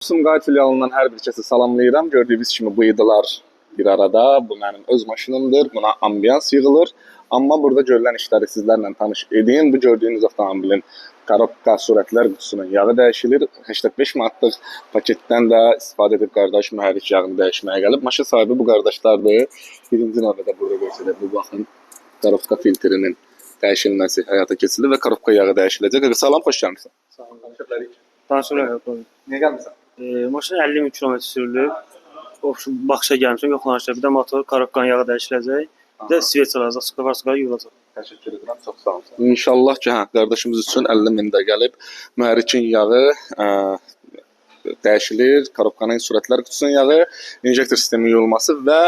Sumqayıt filialından hər bir kəsi salamlayıram. Gördüyünüz kimi bu idalar bir arada. Bu mənim öz maşınımdır. Buna ambiyans yığılır. Amma burada görülən işləri sizlərlə tanış edeyim. Bu gördüyünüz avtomobilin korobka sürətlər qutusunun yağı dəyişilir. 85 manatlıq paketdən də istifadə edib qardaş mühərrik yağını dəyişməyə gəlib. Maşın sahibi bu qardaşlardır. Birinci növbədə burada göstərir. Bu baxın, korobka filtrinin dəyişilməsi həyata keçirilir və korobka yağı dəyişiləcək. Salam, xoş gəlmisən. Sağ olun, danışıqlar. Niyə gəlmisən? Maşın 50 min kilometr sürülüb. Baxışa gəlmişəm, yoxlanışda. Bir də motor, korobkanın yağı dəyişiləcək. Bir də svet çalacaq, sıqılar yığılacaq. Təşəkkür edirəm, çox sağ olun. İnşallah ki, qardaşımız üçün 50 min də gəlib. Mühərrikin yağı dəyişilir, korobkanın sürətlər qutusunun yağı, injektor sistemi yuyulması və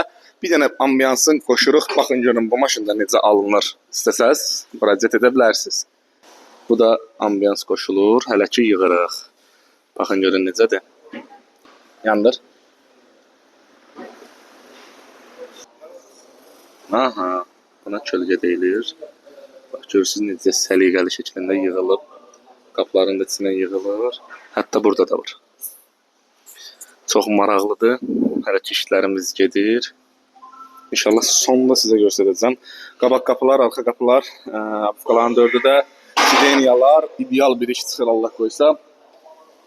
bir dənə ambiyansın qoşuruq. Baxın görün bu maşında necə alınır. İstəsəz müraciət edə bilərsiniz. Bu da ambiyans qoşulur, hələ ki yığırıq. Baxın görün necədir. Yandır. Aha, buna kölgə deyilir. Bax, görürsünüz necə səliqəli şəklində yığılıb. Qapların da içinə yığılır. Hətta burada da var. Çox maraqlıdır. Hələ ki işlərimiz gedir. İnşallah sonunda sizə göstərəcəm. Qabaq qapılar, arxa qapılar, qapıların dördü də sideniyalar, ideal bir iş çıxır Allah qoysa.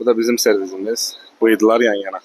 Bu da bizim servisimiz. Bu idilar yan yana.